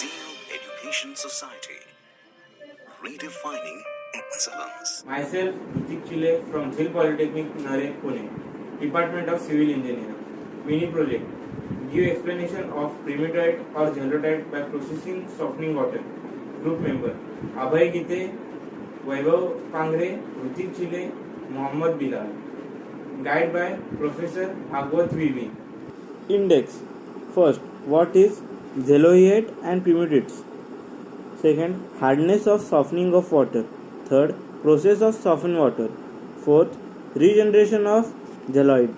Zeal Education Society, redefining excellence. Myself, Ritik Chile from Zeal Polytechnic, Nare, Pune, Department of Civil Engineering. Mini project. Give explanation of primitite or gelotite by processing softening water. Group member Abhay Gite, Vaibhav Pangre, Ritik Chile, Mohammad Bilal. Guide by Professor Bhagwat VV. Index. First, what is zeoloite and primitides? Second, hardness of softening of water. Third, process of soften water. Fourth, regeneration of zeoloite.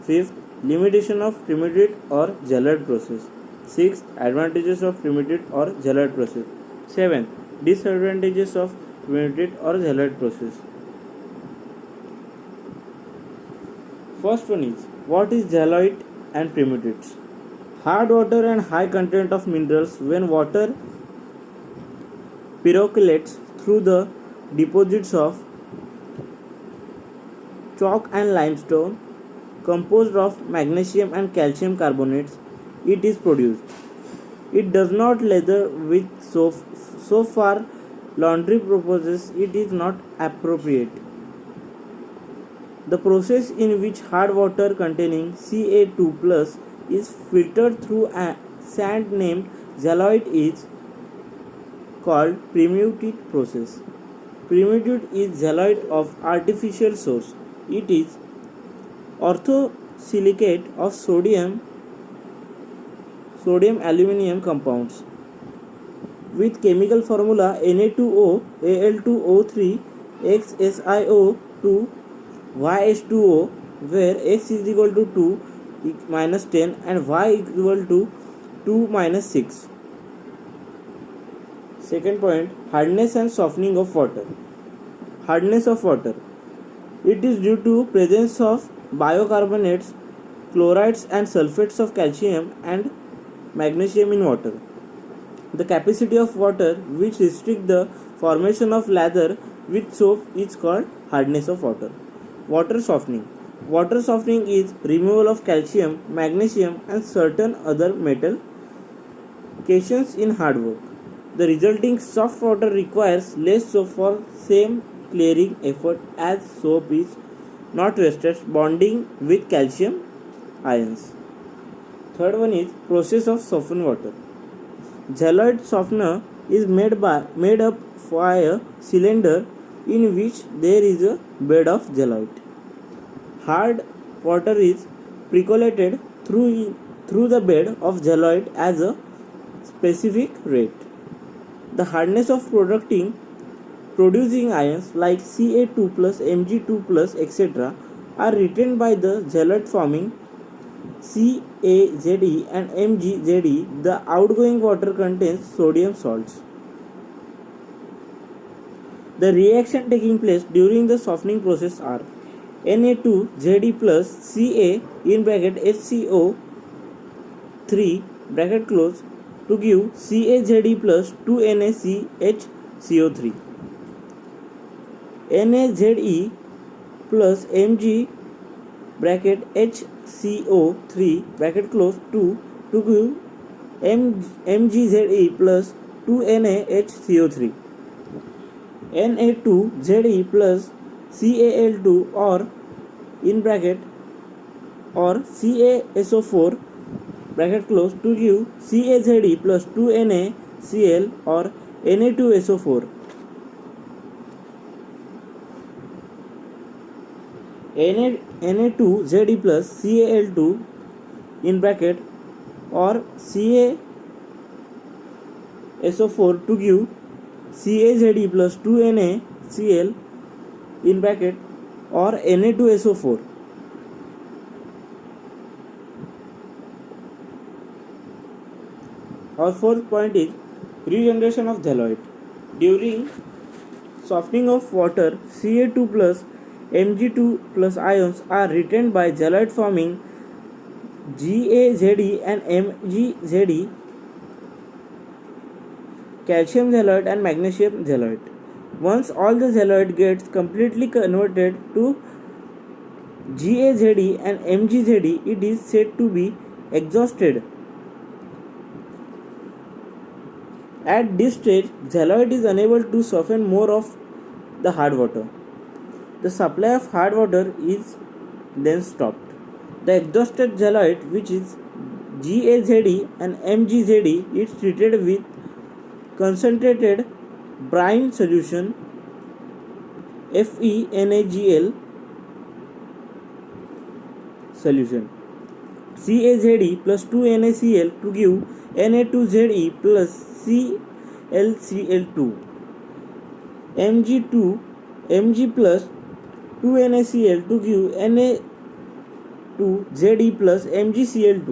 Fifth, limitation of primitide or zeolite process. Sixth, advantages of primitide or zeolite process. Seventh, disadvantages of primitide or zeolite process. First one is, what is zeolite and primitides? Hard water and high content of minerals when water percolates through the deposits of chalk and limestone composed of magnesium and calcium carbonates, it is produced. It does not lather with soap. So far laundry purposes it is not appropriate. The process in which hard water containing Ca2 plus is filtered through a sand named zeolite is called primitide process. Primitide is zeolite of artificial source. It is orthosilicate of sodium aluminium compounds with chemical formula Na2O Al2O3 XSiO2 YH2O, where X is equal to 2 minus 10 and Y is equal to 2 minus 6. Second point, hardness and softening of water. Hardness of water. It is due to presence of biocarbonates, chlorides and sulfates of calcium and magnesium in water. The capacity of water which restricts the formation of lather with soap is called hardness of water. Water softening. Water softening is removal of calcium, magnesium and certain other metal cations in hard work. The resulting soft water requires less soap for same clearing effort as soap is not wasted bonding with calcium ions. Third one is process of soften water. Zeolite softener is made up by a cylinder in which there is a bed of zeolite. Hard water is percolated through the bed of zeolite at a specific rate. The hardness of producing ions like Ca2 plus, Mg2 plus, etc. are retained by the zeolite forming CaZe and MgZe. The outgoing water contains sodium salts. The reaction taking place during the softening process are Na2Zd plus Ca in bracket HCO 3 bracket close to give CaZd plus 2NaCHCO3. NaZe plus Mg bracket HCO3 bracket close to give MgZe plus 2NaHCO3. Na2Ze plus Cal2 or in bracket or CaSO4 bracket close to give CaZe plus 2NaCl or Na2SO4. Na2Zd plus Cal2 in bracket or CaSO4 to give CaZd plus 2NaCl in bracket or Na2SO4. Our fourth point is regeneration of zeolite. During softening of water, Ca2 plus Mg2 plus ions are retained by zeolite forming GaZe and MgZe, calcium zeolite and magnesium zeolite. Once all the zeolite gets completely converted to GaZe and MgZe, it is said to be exhausted. At this stage, xyloid is unable to soften more of the hard water. The supply of hard water is then stopped. The exhausted xyloid, which is GaZe and MgZe, is treated with concentrated brine solution FeNaGl solution CaZe plus 2NaCl to give Na2Ze plus ClCl2 Mg plus 2NaCl to give Na2Ze plus MgCl2.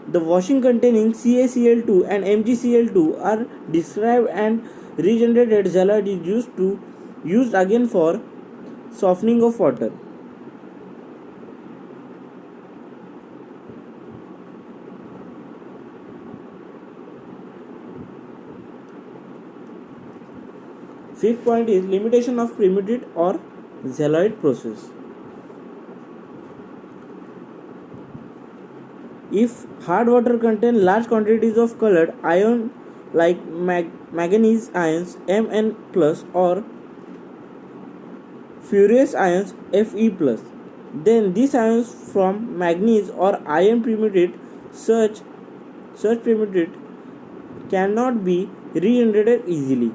The washing containing CaCl2 and MgCl2 are described, and regenerated xyloid is used again for softening of water. Fifth point is limitation of primitive or xyloid process. If hard water contains large quantities of colored ion like manganese ions Mn plus or furious ions Fe plus, then these ions from manganese or iron primitive, such primitive cannot be regenerated easily.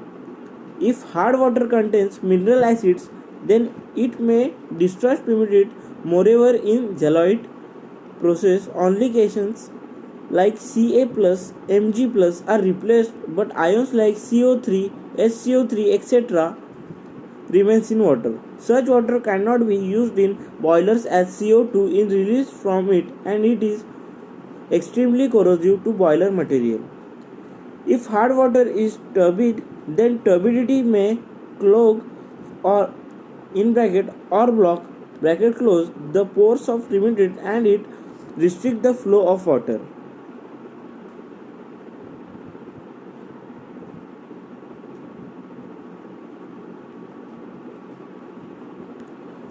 If hard water contains mineral acids, then it may destroy primitive. Moreover, in xyloid process, only cations like Ca plus, Mg plus are replaced, but ions like CO3, SCO3, etc. remains in water. Such water cannot be used in boilers as CO2 is released from it, and it is extremely corrosive to boiler material. If hard water is turbid, then turbidity may clog or or block close the pores of primitive, and it restrict the flow of water.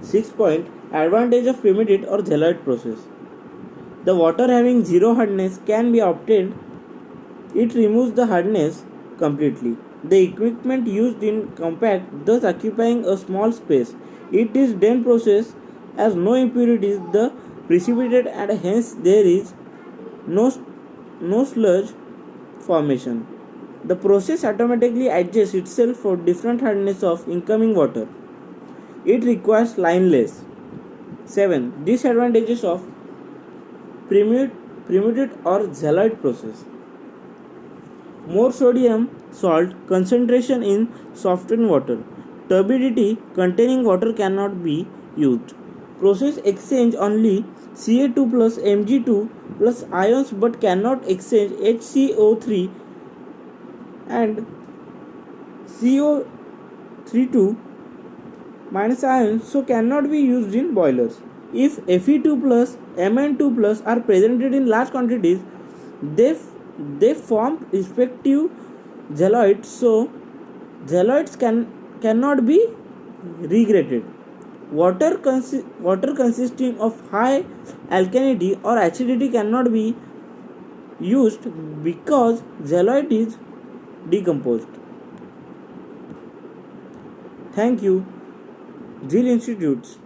Sixth point, advantage of primitive or xyloid process. The water having zero hardness can be obtained. It removes the hardness completely. The equipment used in compact, thus occupying a small space. It is then processed as no impurities the precipitate, and hence there is no sludge formation. The process automatically adjusts itself for different hardness of incoming water. It requires lineless. 7. Disadvantages of primitive or xyloid process. More sodium salt concentration in softened water. Turbidity containing water cannot be used. Process exchange only Ca2 plus Mg2 plus ions, but cannot exchange HCO3 and CO32 minus ions, so cannot be used in boilers. If Fe2 plus Mn2 plus are presented in large quantities, they form respective xyloids, so xyloids cannot be regretted. Water consisting of high alkalinity or acidity cannot be used because xyloid is decomposed. Thank you. Zeal Institutes.